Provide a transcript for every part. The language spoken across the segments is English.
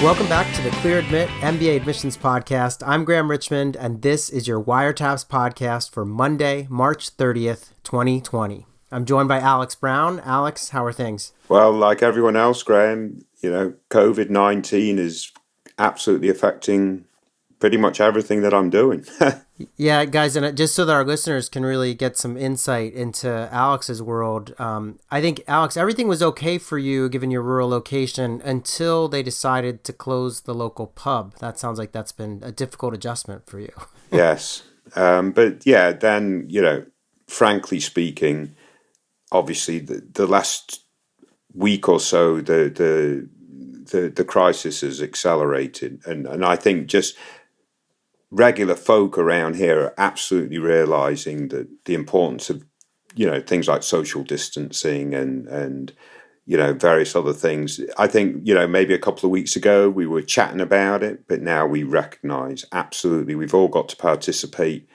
Welcome back to the Clear Admit MBA Admissions Podcast. I'm Graham Richmond, and this is your Wiretaps podcast for Monday, March 30th, 2020. I'm joined by Alex Brown. Alex, how are things? Well, like everyone else, Graham, COVID-19 is absolutely affecting pretty much everything that I'm doing. Yeah, guys, and just so that our listeners can really get some insight into Alex's world, I think, Alex, everything was okay for you given your rural location until they decided to close the local pub. That sounds like that's been a difficult adjustment for you. Yes. But yeah, then, frankly speaking, obviously the last week or so, the crisis has accelerated. And I think just regular folk around here are absolutely realizing that the importance of, things like social distancing and various other things. I think, maybe a couple of weeks ago we were chatting about it, but now we recognize absolutely we've all got to participate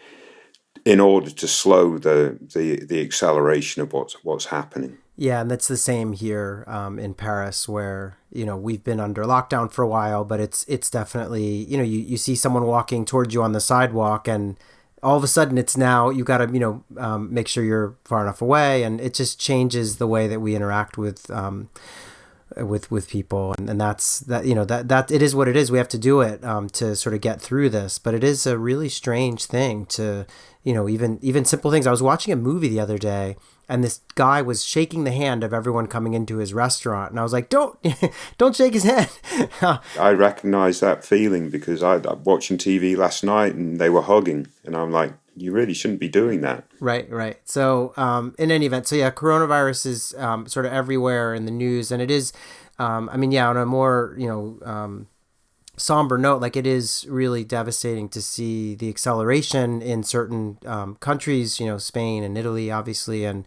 in order to slow the acceleration of what's happening. Yeah, and that's the same here in Paris, where we've been under lockdown for a while, but it's definitely you see someone walking towards you on the sidewalk, and all of a sudden it's now you got to make sure you're far enough away, and it just changes the way that we interact with people, and that's that it is what it is. We have to do it to sort of get through this, but it is a really strange thing to even simple things. I was watching a movie the other day, and this guy was shaking the hand of everyone coming into his restaurant, and I was like, don't shake his hand. I recognize that feeling because I'm watching TV last night and they were hugging, and I'm like, you really shouldn't be doing that. Right. So in any event, coronavirus is sort of everywhere in the news, and it is, on a more, somber note, like it is really devastating to see the acceleration in certain countries, Spain and Italy, obviously, and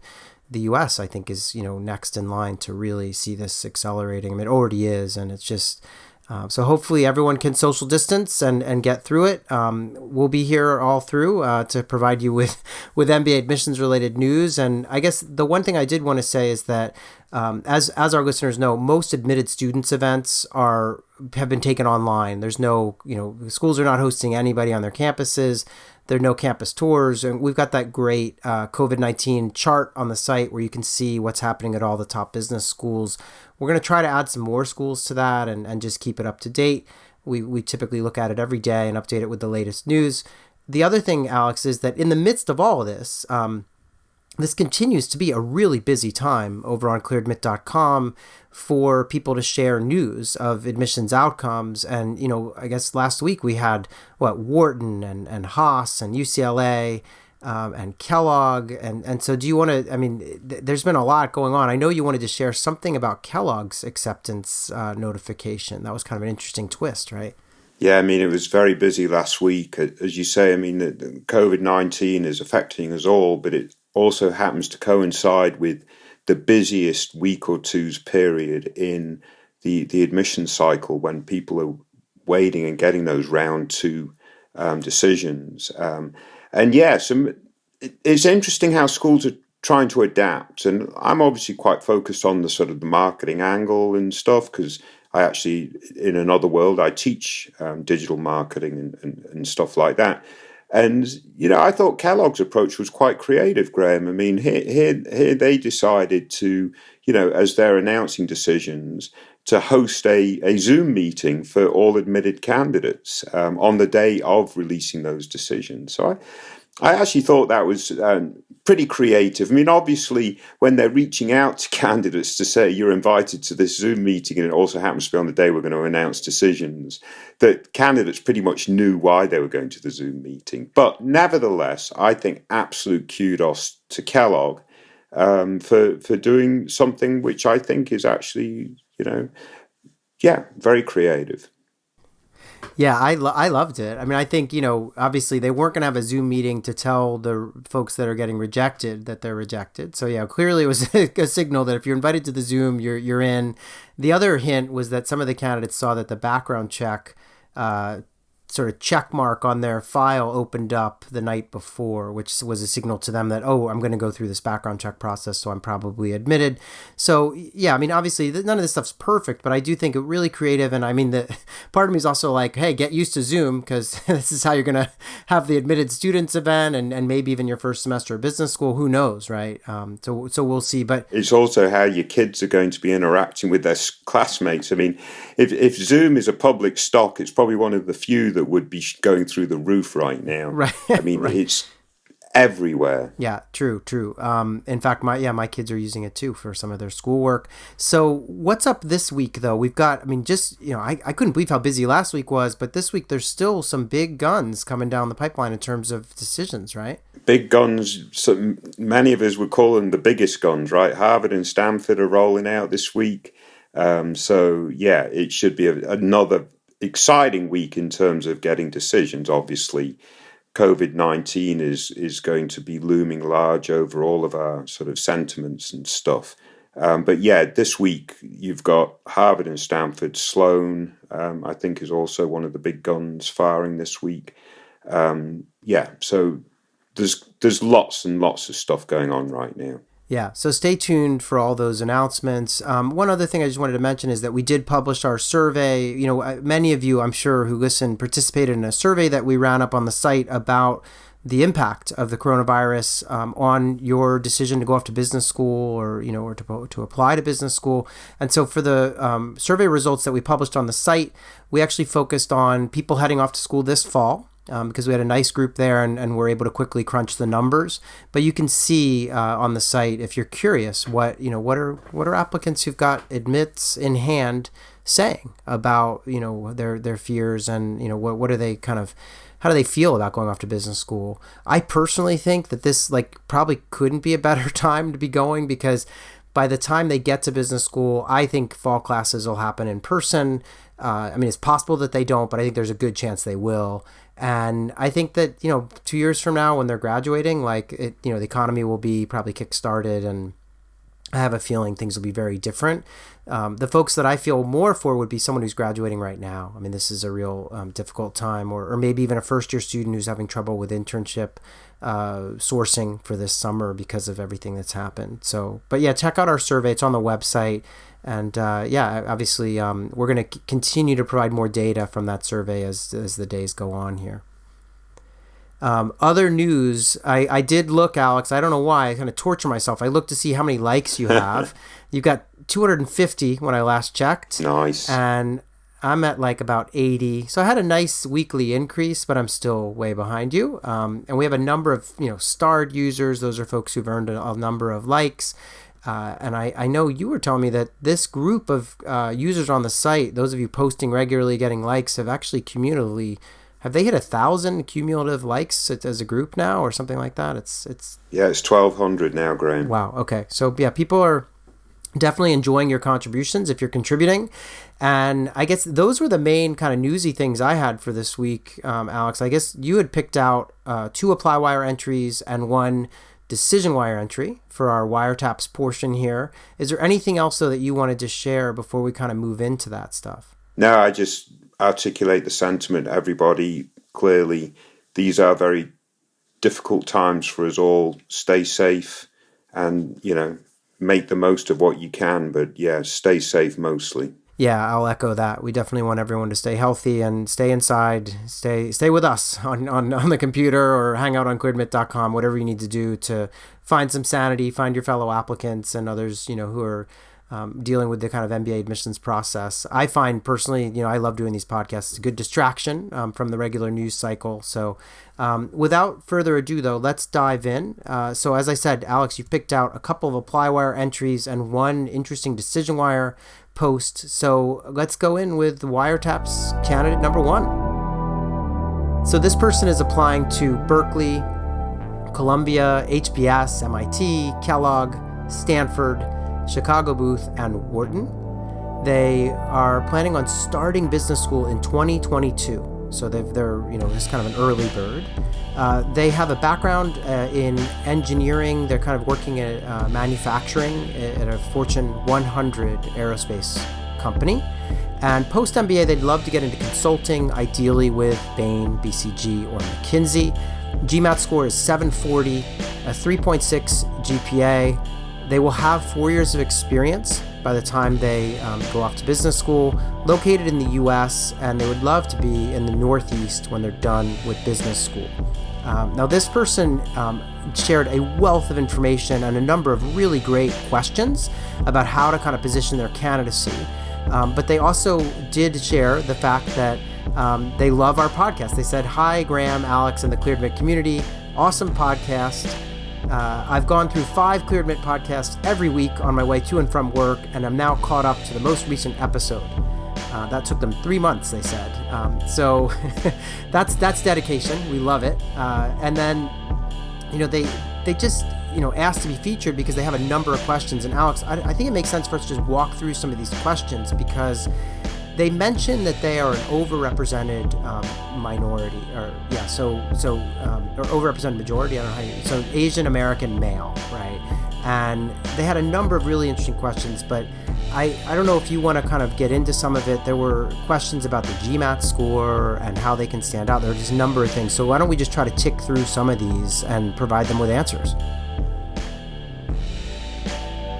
the U.S., I think, is, next in line to really see this accelerating. I mean, it already is, and it's just... so hopefully everyone can social distance and get through it. We'll be here all through to provide you with MBA admissions related news. And I guess the one thing I did want to say is that as our listeners know, most admitted students events have been taken online. There's no, schools are not hosting anybody on their campuses. There are no campus tours. And we've got that great COVID-19 chart on the site where you can see what's happening at all the top business schools. We're going to try to add some more schools to that and just keep it up to date. We typically look at it every day and update it with the latest news. The other thing, Alex, is that in the midst of all of this, this continues to be a really busy time over on clearadmit.com for people to share news of admissions outcomes. And, I guess last week we had, Wharton and Haas and UCLA and Kellogg. And so do you want to, there's been a lot going on. I know you wanted to share something about Kellogg's acceptance notification. That was kind of an interesting twist, right? Yeah, it was very busy last week. As you say, the COVID-19 is affecting us all, but it also happens to coincide with the busiest week or two's period in the admission cycle when people are waiting and getting those round two decisions. It's interesting how schools are trying to adapt. And I'm obviously quite focused on the sort of the marketing angle and stuff because I actually, in another world, I teach digital marketing and stuff like that. And, I thought Kellogg's approach was quite creative, Graham. Here they decided to, as they're announcing decisions, to host a Zoom meeting for all admitted candidates on the day of releasing those decisions. So I actually thought that was pretty creative. Obviously, when they're reaching out to candidates to say you're invited to this Zoom meeting and it also happens to be on the day we're going to announce decisions, that candidates pretty much knew why they were going to the Zoom meeting. But nevertheless, I think absolute kudos to Kellogg for doing something which I think is actually, very creative. Yeah, I loved it. I think, obviously they weren't going to have a Zoom meeting to tell the folks that are getting rejected that they're rejected. So yeah, clearly it was a signal that if you're invited to the Zoom, you're in. The other hint was that some of the candidates saw that the background check sort of check mark on their file opened up the night before, which was a signal to them that, oh, I'm going to go through this background check process, so I'm probably admitted. So yeah, I mean, obviously none of this stuff's perfect, but I do think it really creative. And I mean, the part of me is also like, hey, get used to Zoom, because this is how you're going to have the admitted students event, and maybe even your first semester of business school. Who knows, right? So we'll see. But it's also how your kids are going to be interacting with their classmates. I mean, if Zoom is a public stock, it's probably one of the few that would be going through the roof right now. Right. I mean, right. It's everywhere. Yeah, true. In fact, my kids are using it too for some of their schoolwork. So what's up this week though? We've got, I mean, just, I couldn't believe how busy last week was, but this week there's still some big guns coming down the pipeline in terms of decisions, right? Big guns. So many of us would call them the biggest guns, right? Harvard and Stanford are rolling out this week. So yeah, it should be another exciting week in terms of getting decisions. Obviously, COVID-19 is going to be looming large over all of our sort of sentiments and stuff. But yeah, this week you've got Harvard and Stanford. Sloan, I think, is also one of the big guns firing this week. Yeah, so there's lots and lots of stuff going on right now. Yeah, so stay tuned for all those announcements. One other thing I just wanted to mention is that we did publish our survey. Many of you, I'm sure, who listen participated in a survey that we ran up on the site about the impact of the coronavirus on your decision to go off to business school or to apply to business school. And so for the survey results that we published on the site, we actually focused on people heading off to school this fall. Because we had a nice group there and we're able to quickly crunch the numbers. But you can see on the site, if you're curious, what are applicants who've got admits in hand saying about their fears, and what are they how do they feel about going off to business school? I personally think that this probably couldn't be a better time to be going, because by the time they get to business school, I think fall classes will happen in person. I mean, it's possible that they don't, but I think there's a good chance they will. And I think that, 2 years from now when they're graduating, the economy will be probably kickstarted, and I have a feeling things will be very different. The folks that I feel more for would be someone who's graduating right now. I mean, this is a real difficult time, or maybe even a first-year student who's having trouble with internship sourcing for this summer because of everything that's happened. So, but yeah, check out our survey. It's on the website. And obviously, we're going to continue to provide more data from that survey as the days go on here. Other news, I did look, Alex. I don't know why. I kind of torture myself. I looked to see how many likes you have. You've got 250 when I last checked. Nice. And I'm at about 80. So I had a nice weekly increase, but I'm still way behind you. And we have a number of starred users. Those are folks who've earned a number of likes. And I know you were telling me that this group of users on the site, those of you posting regularly, getting likes, have actually cumulatively, have they hit 1,000 cumulative likes as a group now, or something like that? It's 1,200 now, Graham. Wow. Okay. So yeah, people are definitely enjoying your contributions if you're contributing. And I guess those were the main kind of newsy things I had for this week, Alex. I guess you had picked out 2 ApplyWire entries and 1 DecisionWire entry for our wiretaps portion here. Is there anything else though that you wanted to share before we kind of move into that stuff? No, I just articulate the sentiment. Everybody, clearly, these are very difficult times for us all. Stay safe and, make the most of what you can. But yeah, stay safe mostly. Yeah, I'll echo that. We definitely want everyone to stay healthy and stay inside. Stay with us on the computer, or hang out on queeradmit.com, whatever you need to do to find some sanity, find your fellow applicants and others, who are dealing with the kind of MBA admissions process. I find personally, I love doing these podcasts. It's a good distraction from the regular news cycle. So without further ado, though, let's dive in. So as I said, Alex, you've picked out a couple of ApplyWire entries and 1 interesting DecisionWire post. So let's go in with wiretaps candidate number 1. So this person is applying to Berkeley, Columbia, HBS, MIT, Kellogg, Stanford, Chicago Booth, and Wharton. They are planning on starting business school in 2022. So they're this kind of an early bird. They have a background in engineering. They're kind of working at manufacturing at a Fortune 100 aerospace company. And post-MBA, they'd love to get into consulting, ideally with Bain, BCG, or McKinsey. GMAT score is 740, a 3.6 GPA. They will have 4 years of experience by the time they go off to business school, located in the US, and they would love to be in the Northeast when they're done with business school. Now, this person shared a wealth of information and a number of really great questions about how to kind of position their candidacy. But they also did share the fact that they love our podcast. They said, "Hi, Graham, Alex, and the Cleared community. Awesome podcast. I've gone through 5 Cleared podcasts every week on my way to and from work, and I'm now caught up to the most recent episode." That took them 3 months, they said. So that's dedication. We love it. And then, they just, asked to be featured because they have a number of questions. And Alex, I think it makes sense for us to just walk through some of these questions, because they mention that they are an overrepresented minority, or overrepresented majority. I don't know how you. So Asian American male, right? And they had a number of really interesting questions, but I don't know if you want to kind of get into some of it. There were questions about the GMAT score and how they can stand out. There are just a number of things. So why don't we just try to tick through some of these and provide them with answers?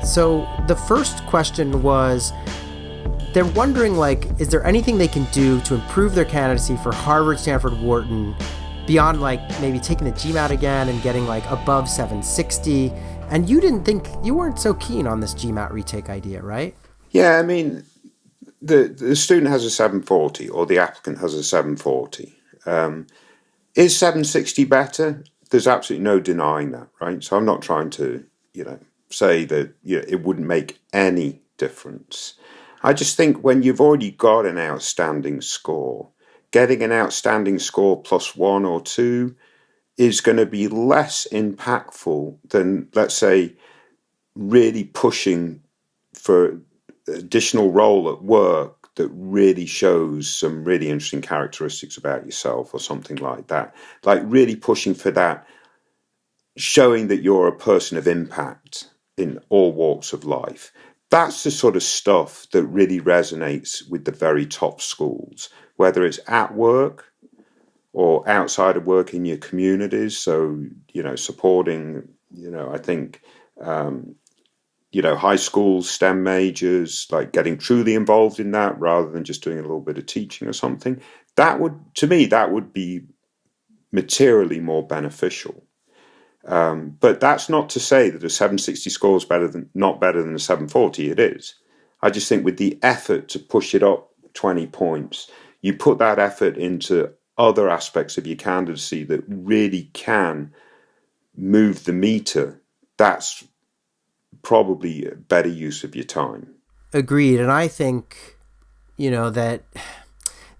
So the first question was, they're wondering, is there anything they can do to improve their candidacy for Harvard, Stanford, Wharton, beyond maybe taking the GMAT again and getting above 760? And you weren't so keen on this GMAT retake idea, right? Yeah, I mean, the student has a 740, or the applicant has a 740. Is 760 better? There's absolutely no denying that, right? So I'm not trying to, say that it wouldn't make any difference. I just think when you've already got an outstanding score, getting an outstanding score plus 1 or 2 is going to be less impactful than, let's say, really pushing for additional role at work that really shows some really interesting characteristics about yourself or something like that. Like really pushing for that, showing that you're a person of impact in all walks of life. That's the sort of stuff that really resonates with the very top schools, whether it's at work or outside of work in your communities. So, supporting, I think, high schools, STEM majors, getting truly involved in that rather than just doing a little bit of teaching or something. That would be materially more beneficial. But that's not to say that a 760 score is not better than a 740. It is. I just think with the effort to push it up 20 points, you put that effort into other aspects of your candidacy that really can move the meter. That's probably a better use of your time. Agreed. And I think, that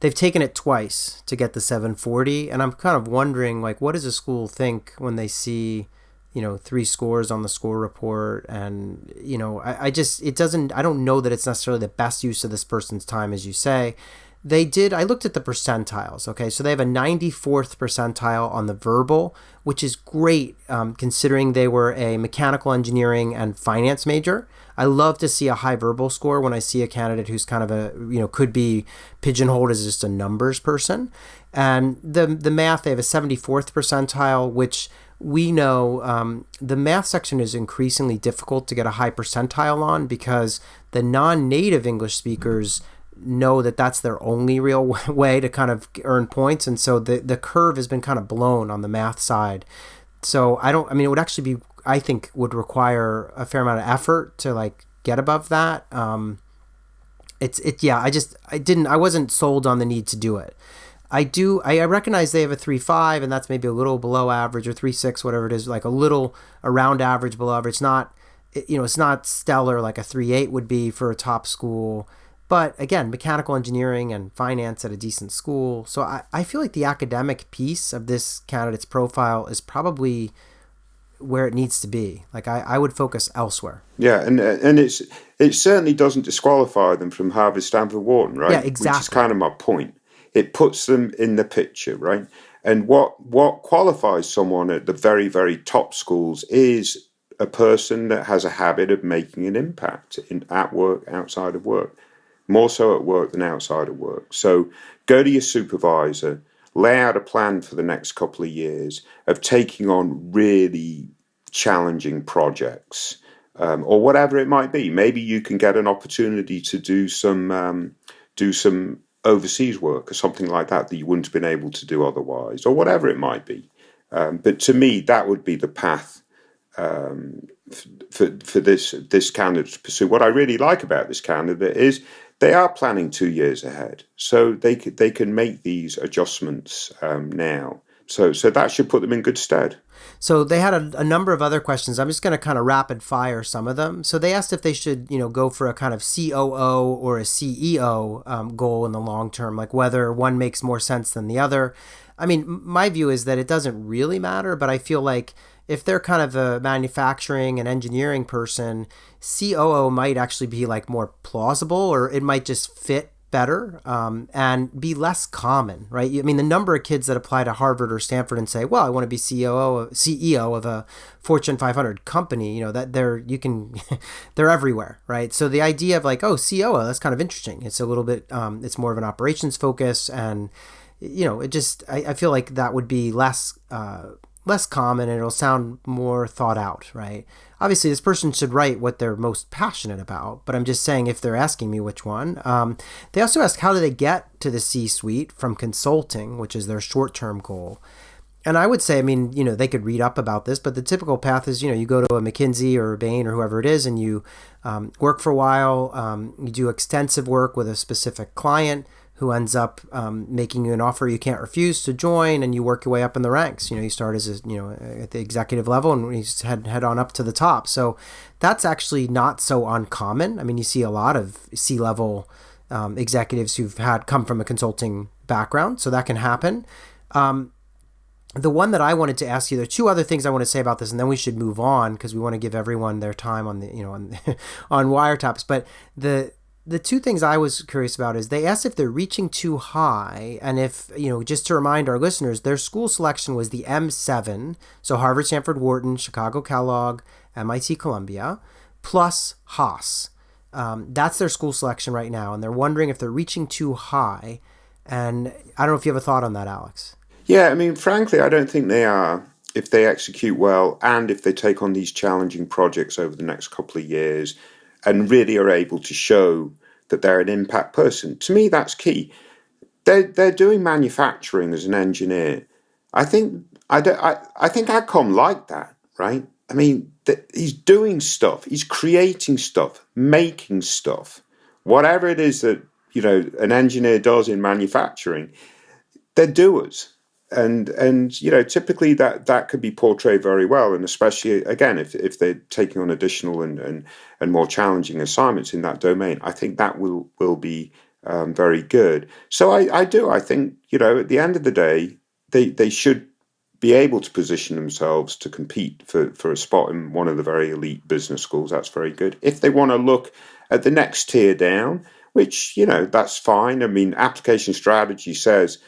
they've taken it twice to get the 740. And I'm kind of wondering, what does a school think when they see, 3 scores on the score report? And, I don't know that it's necessarily the best use of this person's time, as you say. I looked at the percentiles, okay? So they have a 94th percentile on the verbal, which is great considering they were a mechanical engineering and finance major. I love to see a high verbal score when I see a candidate who's kind of could be pigeonholed as just a numbers person. And the math, they have a 74th percentile, which we know the math section is increasingly difficult to get a high percentile on because the non-native English speakers know that that's their only real way to kind of earn points. And so the curve has been kind of blown on the math side. So it would actually be, I think, would require a fair amount of effort to get above that. I wasn't sold on the need to do it. I recognize they have a 3.5 and that's maybe a little below average, or 3.6, whatever it is, a little around average, below average. It's not stellar like a 3.8 would be for a top school. But again, mechanical engineering and finance at a decent school. So I feel like the academic piece of this candidate's profile is probably where it needs to be. I would focus elsewhere. Yeah, and it certainly doesn't disqualify them from Harvard, Stanford, Wharton, right? Yeah, exactly. Which is kind of my point. It puts them in the picture, right? And what qualifies someone at the very, very top schools is a person that has a habit of making an impact at work, outside of work. more so at work than outside of work. So go to your supervisor, lay out a plan for the next couple of years of taking on really challenging projects, or whatever it might be. Maybe you can get an opportunity to do some overseas work or something like that you wouldn't have been able to do otherwise, or whatever it might be. But to me, that would be the path for this candidate to pursue. What I really like about this candidate is they are planning 2 years ahead, so they can make these adjustments now. So that should put them in good stead. So they had a number of other questions. I'm just going to kind of rapid fire some of them. So they asked if they should, go for a kind of COO or a CEO goal in the long term, like whether one makes more sense than the other. I mean, my view is that it doesn't really matter, but I feel like if they're kind of a manufacturing and engineering person, COO might actually be like more plausible, or it might just fit better and be less common, right? I mean, the number of kids that apply to Harvard or Stanford and say, well, I want to be CEO of a Fortune 500 company, that they're everywhere, right? So the idea of like, oh, COO, that's kind of interesting. It's a little bit, it's more of an operations focus, and it just, I feel like that would be less common, and it'll sound more thought out, right? Obviously, this person should write what they're most passionate about, but I'm just saying if they're asking me which one. They also ask, how do they get to the C-suite from consulting, which is their short-term goal? And I would say, I mean, they could read up about this, but the typical path is, you go to a McKinsey or a Bain or whoever it is, and you work for a while, you do extensive work with a specific client who ends up making you an offer you can't refuse to join, and you work your way up in the ranks. You start as at the executive level, and you head on up to the top. So that's actually not so uncommon. I mean, you see a lot of C-level executives who've come from a consulting background, so that can happen. The one that I wanted to ask you, there are two other things I want to say about this, and then we should move on because we want to give everyone their time on the on wiretaps. But the two things I was curious about is they asked if they're reaching too high, and if, just to remind our listeners, their school selection was the M7, so Harvard, Stanford, Wharton, Chicago, Kellogg, MIT, Columbia, plus Haas. That's their school selection right now, and they're wondering if they're reaching too high. And I don't know if you have a thought on that, Alex. Yeah, I mean, frankly, I don't think they are. If they execute well and if they take on these challenging projects over the next couple of years and really are able to show that they're an impact person. To me, that's key. They're doing manufacturing as an engineer. I think Adcom like that, right? I mean, he's doing stuff, he's creating stuff, making stuff, whatever it is that an engineer does in manufacturing. They're doers. And typically that could be portrayed very well, and especially again if they're taking on additional and more challenging assignments in that domain, I think that will be very good. So I think at the end of the day they should be able to position themselves to compete for a spot in one of the very elite business schools. That's very good. If they want to look at the next tier down, which that's fine. I mean, application strategy says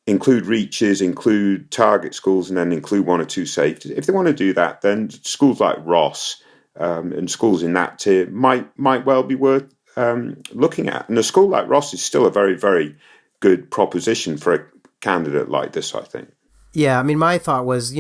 include reaches, include target schools, and then include one or two safeties. If they want to do that, then schools like Ross and schools in that tier might well be worth looking at. And a school like Ross is still a very, very good proposition for a candidate like this, I think. Yeah, I mean, my thought was,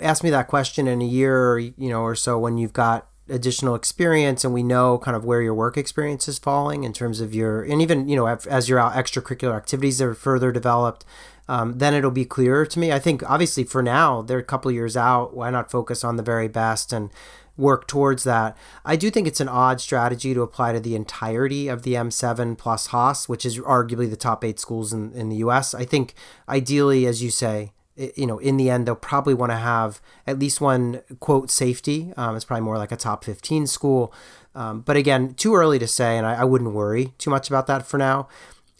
ask me that question in a year, or so when you've got additional experience and we know kind of where your work experience is falling in terms of and even, as your extracurricular activities are further developed, then it'll be clearer to me. I think obviously for now, they're a couple of years out. Why not focus on the very best and work towards that? I do think it's an odd strategy to apply to the entirety of the M7 plus Haas, which is arguably the top 8 schools in the US. I think ideally, as you say, in the end, they'll probably want to have at least one quote safety. It's probably more like a top 15 school. But again, too early to say, and I wouldn't worry too much about that for now.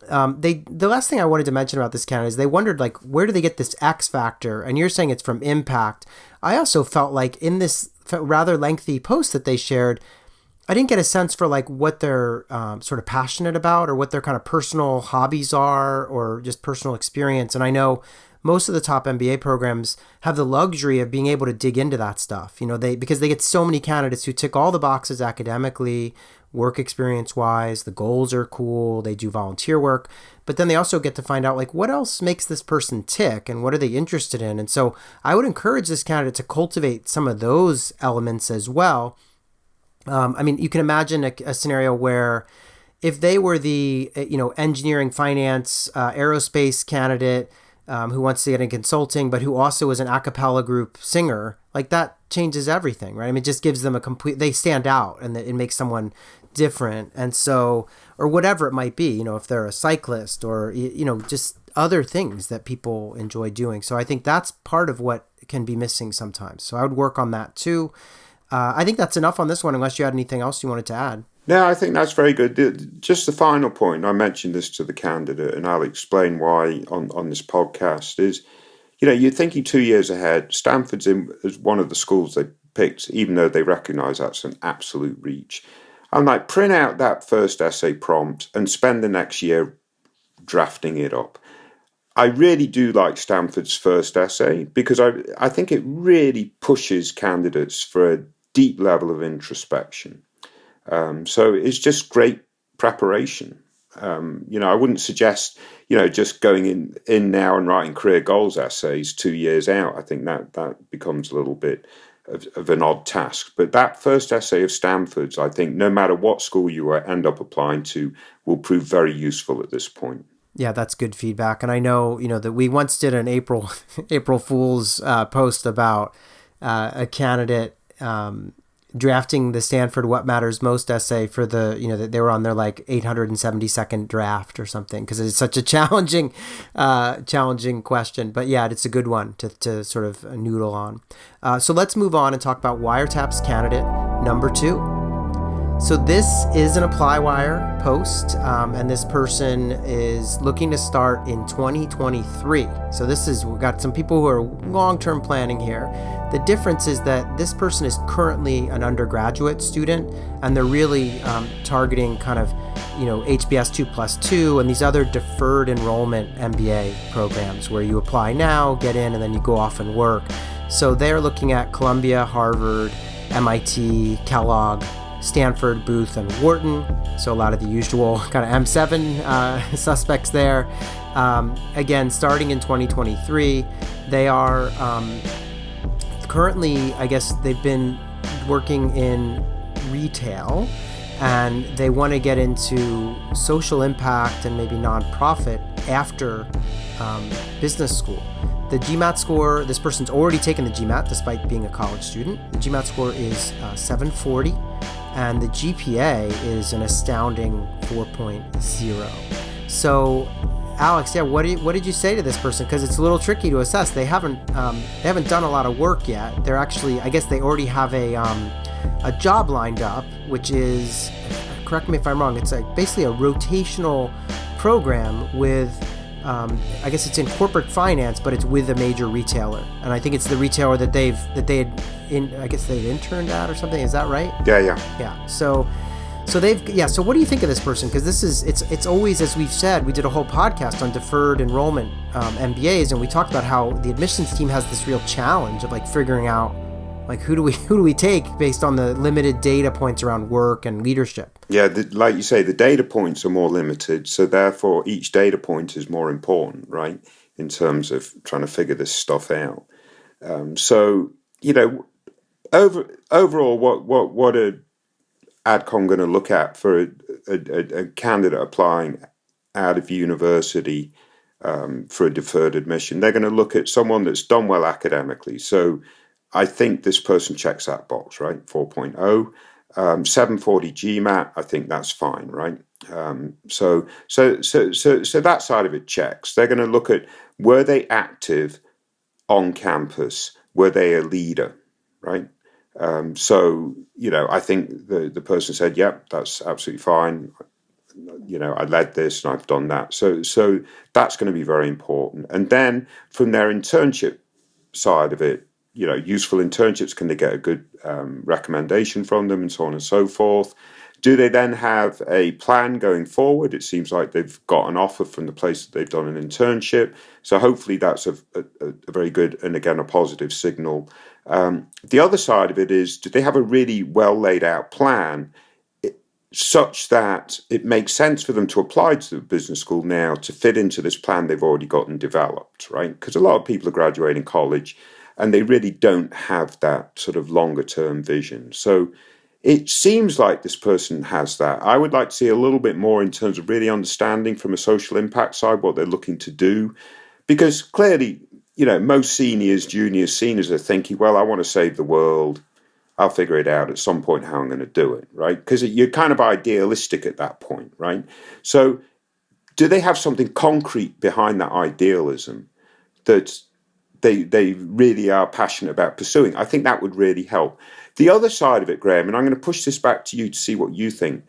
The last thing I wanted to mention about this candidate is they wondered, like, where do they get this X factor? And you're saying it's from impact. I also felt like in this rather lengthy post that they shared, I didn't get a sense for like what they're sort of passionate about or what their kind of personal hobbies are or just personal experience. And I know most of the top MBA programs have the luxury of being able to dig into that stuff. Because they get so many candidates who tick all the boxes academically, work experience wise, the goals are cool, they do volunteer work, but then they also get to find out like what else makes this person tick and what are they interested in. And so I would encourage this candidate to cultivate some of those elements as well. You can imagine a scenario where if they were the engineering, finance, aerospace candidate who wants to get in consulting, but who also is an a cappella group singer, like that changes everything, right? It just gives them they stand out and it makes someone different. And so, or whatever it might be, if they're a cyclist or, just other things that people enjoy doing. So I think that's part of what can be missing sometimes. So I would work on that too. I think that's enough on this one, unless you had anything else you wanted to add. No, I think that's very good. Just the final point, I mentioned this to the candidate, and I'll explain why on this podcast, is, you're thinking 2 years ahead. Stanford's is one of the schools they picked, even though they recognize that's an absolute reach. I'm like, print out that first essay prompt and spend the next year drafting it up. I really do like Stanford's first essay because I think it really pushes candidates for a deep level of introspection. So it's just great preparation. I wouldn't suggest, just going in now and writing career goals essays 2 years out. I think that becomes a little bit of an odd task. But that first essay of Stanford's, I think, no matter what school you end up applying to, will prove very useful at this point. Yeah, that's good feedback. And I know, that we once did an April Fool's post about a candidate drafting the Stanford What Matters Most essay for that they were on their like 872nd draft or something, because it's such a challenging question. But yeah, it's a good one to sort of noodle on. So let's move on and talk about Wiretaps candidate number 2. So this is an ApplyWire post, and this person is looking to start in 2023. So we've got some people who are long-term planning here. The difference is that this person is currently an undergraduate student, and they're really targeting kind of, HBS 2+2 and these other deferred enrollment MBA programs where you apply now, get in, and then you go off and work. So they're looking at Columbia, Harvard, MIT, Kellogg, Stanford, Booth, and Wharton. So a lot of the usual kind of M7 suspects there. Again, starting in 2023, they are currently, I guess they've been working in retail, and they want to get into social impact and maybe nonprofit after business school. The GMAT score, this person's already taken the GMAT despite being a college student. The GMAT score is 740. And the GPA is an astounding 4.0. So, Alex, what did you say to this person? Because it's a little tricky to assess. They haven't done a lot of work yet. They're actually, I guess they already have a job lined up, which is, correct me if I'm wrong, it's basically a rotational program with, I guess it's in corporate finance, but it's with a major retailer. And I think it's the retailer that they had interned at or something. Is that right? Yeah. So what do you think of this person? Because it's always, as we've said, we did a whole podcast on deferred enrollment MBAs, and we talked about how the admissions team has this real challenge of like figuring out like who do we take based on the limited data points around work and leadership. Yeah, like you say, the data points are more limited, so therefore each data point is more important, right, in terms of trying to figure this stuff out. Overall, what a AdCom going to look at for a candidate applying out of university for a deferred admission? They're going to look at someone that's done well academically. So I think this person checks that box, right? 4.0. 740 GMAT, I think that's fine, right? So that side of it checks. They're going to look at, were they active on campus? Were they a leader, right? I think the person said, yep, that's absolutely fine. I led this and I've done that. So that's going to be very important. And then from their internship side of it, useful internships, can they get a good recommendation from them and so on and so forth? Do they then have a plan going forward? It seems like they've got an offer from the place that they've done an internship. So hopefully that's a very good and, again, a positive signal. The other side of it is, do they have a really well laid out plan such that it makes sense for them to apply to the business school now to fit into this plan they've already gotten developed, right? Because a lot of people are graduating college and they really don't have that sort of longer term vision. So it seems like this person has that. I would like to see a little bit more in terms of really understanding from a social impact side what they're looking to do. Because clearly, most seniors, juniors, seniors are thinking, well, I want to save the world. I'll figure it out at some point how I'm going to do it, right? Because you're kind of idealistic at that point, right? So do they have something concrete behind that idealism that they really are passionate about pursuing? I think that would really help. The other side of it, Graham, and I'm going to push this back to you to see what you think.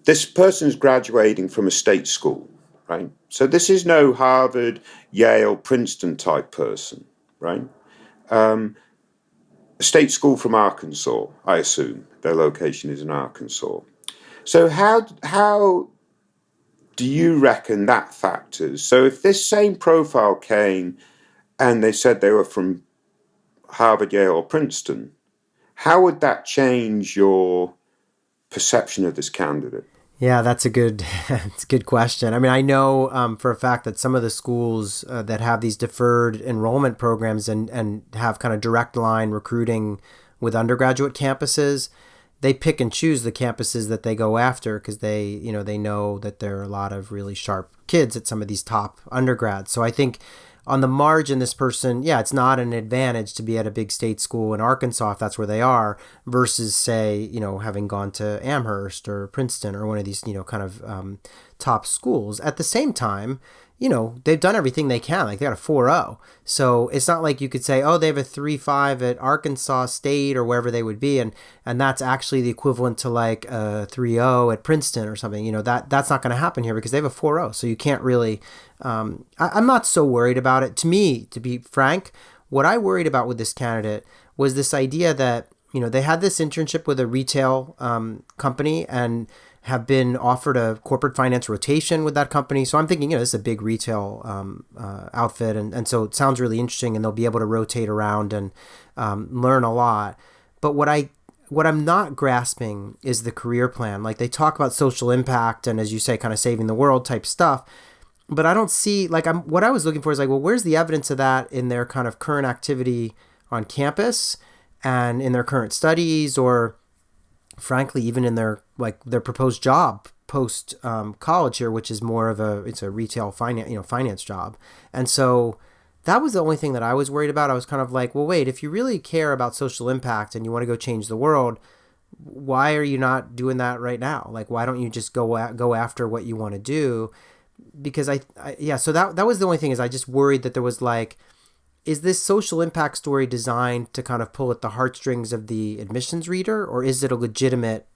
This person is graduating from a state school, right? So this is no Harvard, Yale, Princeton type person, right? A state school from Arkansas, I assume. Their location is in Arkansas. So how do you reckon that factors? So if this same profile came and they said they were from Harvard, Yale, or Princeton, how would that change your perception of this candidate? Yeah, that's a good question. I mean, I know for a fact that some of the schools that have these deferred enrollment programs and have kind of direct line recruiting with undergraduate campuses, they pick and choose the campuses that they go after because they know that there are a lot of really sharp kids at some of these top undergrads. So I think on the margin, this person, it's not an advantage to be at a big state school in Arkansas if that's where they are versus, say, having gone to Amherst or Princeton or one of these, kind of top schools. At the same time, they've done everything they can. Like they got a 4.0. So it's not like you could say, oh, they have a 3.5 at Arkansas State or wherever they would be. And that's actually the equivalent to like a 3.0 at Princeton or something. That's not going to happen here because they have a 4.0. So you can't really, I'm not so worried about it. To me, to be frank, what I worried about with this candidate was this idea that, they had this internship with a retail company and have been offered a corporate finance rotation with that company. So I'm thinking, this is a big retail outfit. And so it sounds really interesting and they'll be able to rotate around and learn a lot. But what I'm not grasping is the career plan. Like they talk about social impact and, as you say, kind of saving the world type stuff. But I don't see, what I was looking for is like, well, where's the evidence of that in their kind of current activity on campus and in their current studies, or frankly, even in their proposed job post college here, which is more of it's a retail finance job. And so that was the only thing that I was worried about. I was kind of like, well, wait, if you really care about social impact and you want to go change the world, why are you not doing that right now? Like, why don't you just go after what you want to do? Because so that was the only thing, is I just worried that there was is this social impact story designed to kind of pull at the heartstrings of the admissions reader, or is it a legitimate,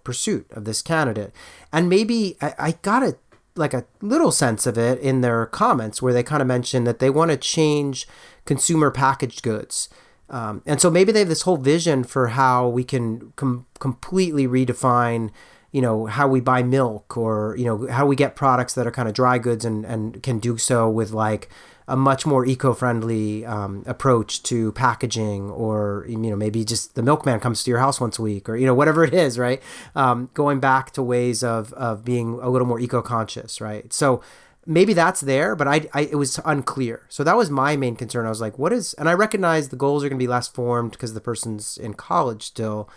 pursuit of this candidate? And maybe I got a little sense of it in their comments where they kind of mentioned that they want to change consumer packaged goods. And so maybe they have this whole vision for how we can completely redefine, how we buy milk, or, how we get products that are kind of dry goods and can do so with a much more eco-friendly approach to packaging, or, maybe just the milkman comes to your house once a week, or, whatever it is, right? Going back to ways of being a little more eco-conscious, right? So maybe that's there, but it was unclear. So that was my main concern. I was like, and I recognize the goals are going to be less formed because the person's in college still,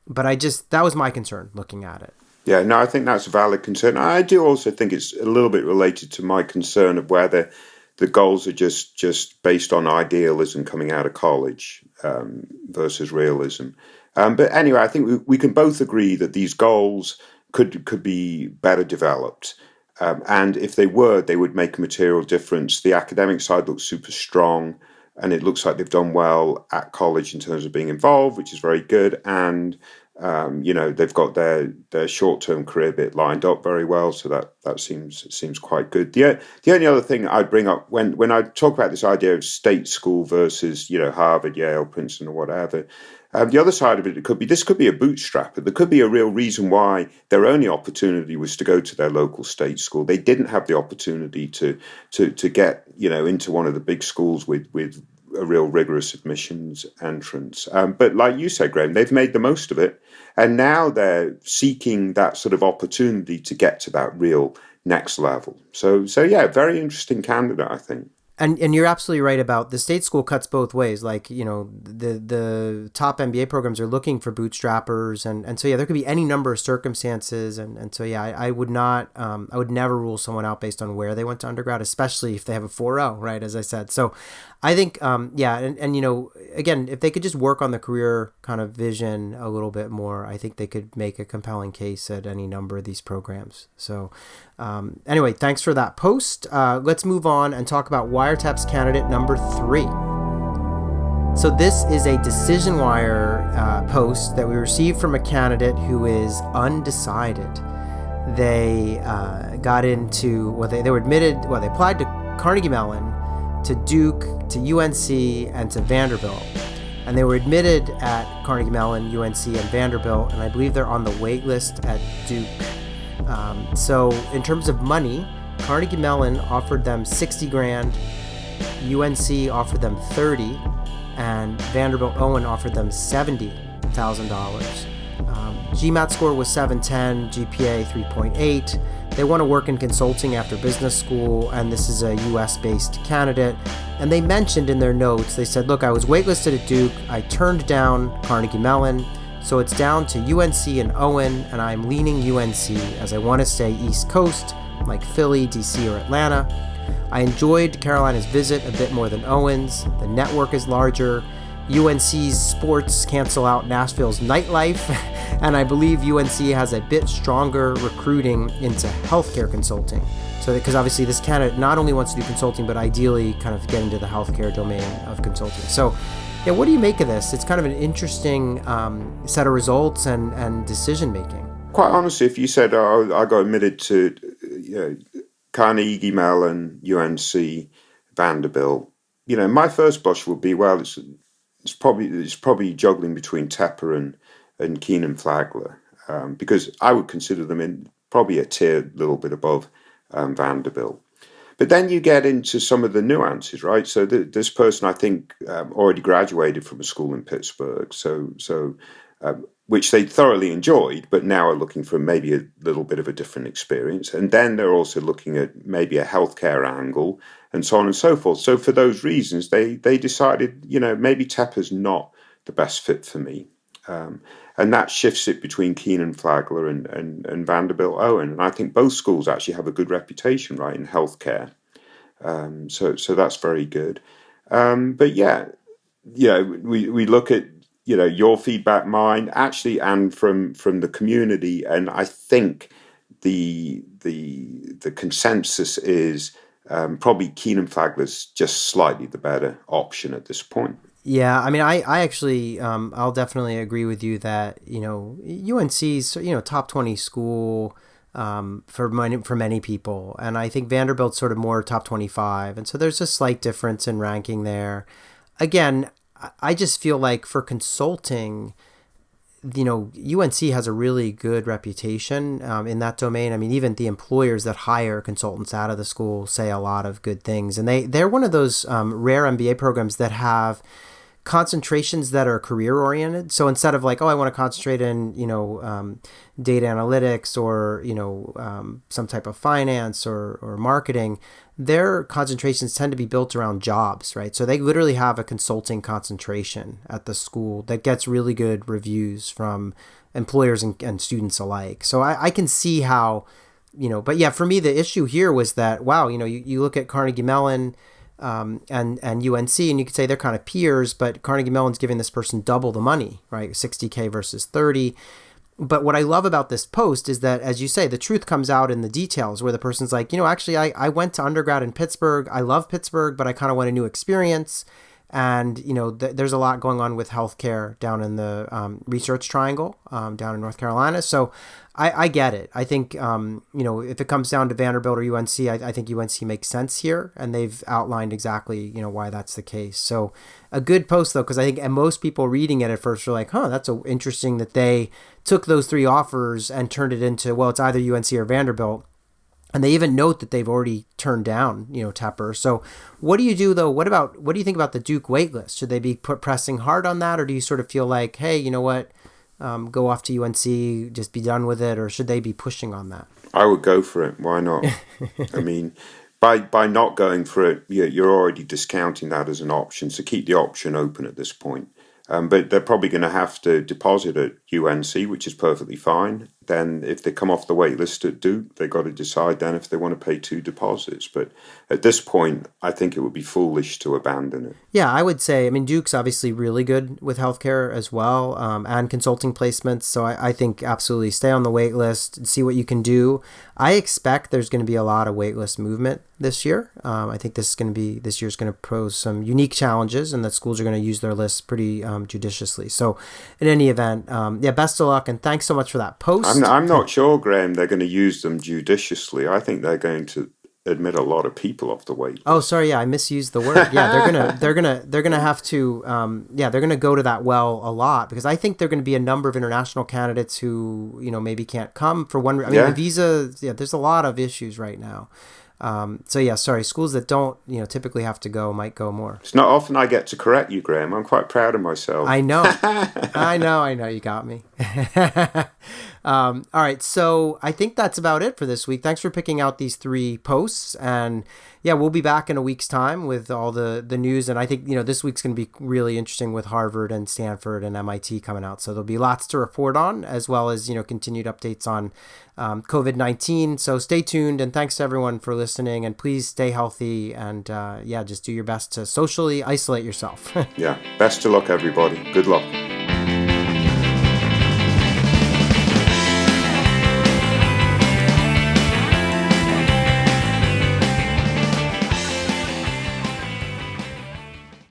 but that was my concern looking at it. Yeah, no, I think that's a valid concern. I do also think it's a little bit related to my concern of whether the goals are just based on idealism coming out of college versus realism. But anyway, I think we can both agree that these goals could be better developed. And if they were, they would make a material difference. The academic side looks super strong, and it looks like they've done well at college in terms of being involved, which is very good. And they've got their short-term career bit lined up very well, so that seems quite good. The only other thing I'd bring up when I talk about this idea of state school versus Harvard, Yale, Princeton, or whatever, The other side of it could be this could be a bootstrapper. There could be a real reason why their only opportunity was to go to their local state school. They didn't have the opportunity to get into one of the big schools with a real rigorous admissions entrance. But like you said, Graham, they've made the most of it, and now they're seeking that sort of opportunity to get to that real next level. So yeah, very interesting candidate, I think. And you're absolutely right about the state school cuts both ways. Like, the top MBA programs are looking for bootstrappers. And so, yeah, there could be any number of circumstances. And so, yeah, I would not, I would never rule someone out based on where they went to undergrad, especially if they have a 4.0, right, as I said. So I think, yeah, and again, if they could just work on the career kind of vision a little bit more, I think they could make a compelling case at any number of these programs. So anyway, thanks for that post. Let's move on and talk about Wiretaps candidate number 3. So this is a DecisionWire post that we received from a candidate who is undecided. They got into, they were admitted, they applied to Carnegie Mellon, to Duke, to UNC, and to Vanderbilt. And they were admitted at Carnegie Mellon, UNC, and Vanderbilt, and I believe they're on the wait list at Duke. So in terms of money, Carnegie Mellon offered them $60,000, UNC offered them $30,000, and Vanderbilt Owen offered them $70,000. GMAT score was 710, GPA 3.8. They want to work in consulting after business school, and this is a US-based candidate. And they mentioned in their notes, they said, look, I was waitlisted at Duke. I turned down Carnegie Mellon. So it's down to UNC and Owen, and I'm leaning UNC as I want to stay East Coast, like Philly, DC, or Atlanta. I enjoyed Carolina's visit a bit more than Owen's. The network is larger. UNC's sports cancel out Nashville's nightlife, and I believe UNC has a bit stronger recruiting into healthcare consulting. So, because obviously this candidate not only wants to do consulting, but ideally kind of get into the healthcare domain of consulting. So, yeah, what do you make of this? It's kind of an interesting set of results and decision making. Quite honestly, if you said, I got admitted to Carnegie Mellon, UNC, Vanderbilt, my first blush would be, well, it's probably juggling between Tepper and Keenan Flagler, because I would consider them in probably a tier little bit above Vanderbilt. But then you get into some of the nuances, right? So this person, I think, already graduated from a school in Pittsburgh, so which they thoroughly enjoyed, but now are looking for maybe a little bit of a different experience. And then they're also looking at maybe a healthcare angle and so on and so forth. So for those reasons, they decided, maybe Tepper's not the best fit for me. And that shifts it between Keenan Flagler and Vanderbilt Owen. And I think both schools actually have a good reputation, right, in healthcare. So that's very good. But yeah, we look at, your feedback, mine, actually, and from the community. And I think the consensus is probably Keenan Flagler's just slightly the better option at this point. Yeah, I mean, I actually, I'll definitely agree with you that, UNC's, top 20 school for many people. And I think Vanderbilt's sort of more top 25. And so there's a slight difference in ranking there. Again, I just feel like for consulting, UNC has a really good reputation in that domain. I mean, even the employers that hire consultants out of the school say a lot of good things. And they're one of those rare MBA programs that have concentrations that are career oriented. So instead of like, I want to concentrate in, data analytics or, some type of finance or marketing, their concentrations tend to be built around jobs, right? So they literally have a consulting concentration at the school that gets really good reviews from employers and students alike. So I can see how, but yeah, for me, the issue here was that, wow, you look at Carnegie Mellon, and UNC, and you could say they're kind of peers, but Carnegie Mellon's giving this person double the money, right? $60K versus $30. But what I love about this post is that, as you say, the truth comes out in the details where the person's like, actually, I went to undergrad in Pittsburgh. I love Pittsburgh, but I kind of want a new experience. And, there's a lot going on with healthcare down in the Research Triangle down in North Carolina. So I get it. I think, if it comes down to Vanderbilt or UNC, I think UNC makes sense here. And they've outlined exactly, why that's the case. So a good post, though, because I think and most people reading it at first are like, that's so interesting that they took those 3 offers and turned it into, well, it's either UNC or Vanderbilt. And they even note that they've already turned down, Tepper. So what do you do, though? What do you think about the Duke waitlist? Should they be pressing hard on that? Or do you sort of feel like, hey, you know what, go off to UNC, just be done with it? Or should they be pushing on that? I would go for it. Why not? I mean, by not going for it, you're already discounting that as an option. So keep the option open at this point. But they're probably going to have to deposit at UNC, which is perfectly fine. Then if they come off the wait list at Duke, they've got to decide then if they want to pay 2 deposits. But at this point, I think it would be foolish to abandon it. Yeah, I would say, Duke's obviously really good with healthcare as well, and consulting placements. So I think absolutely stay on the wait list, see what you can do. I expect there's going to be a lot of wait list movement this year. I think this year's going to pose some unique challenges, and that schools are going to use their lists pretty judiciously. So in any event, best of luck, and thanks so much for that post. I'm not sure, Graham, they're going to use them judiciously. I think they're going to admit a lot of people off the wait list. Oh, sorry, I misused the word. Yeah, they're gonna have to they're gonna go to that well a lot, because I think there are going to be a number of international candidates who maybe can't come for one. The visa. Yeah, there's a lot of issues right now. Schools that don't, typically have to go might go more. It's not often I get to correct you, Graham. I'm quite proud of myself. I know. I know. You got me. All right. So I think that's about it for this week. Thanks for picking out these 3 posts. And we'll be back in a week's time with all the news. And I think, this week's going to be really interesting with Harvard and Stanford and MIT coming out. So there'll be lots to report on, as well as, continued updates on COVID-19. So stay tuned, and thanks to everyone for listening, and please stay healthy, and just do your best to socially isolate yourself. Yeah. Best of luck, everybody. Good luck.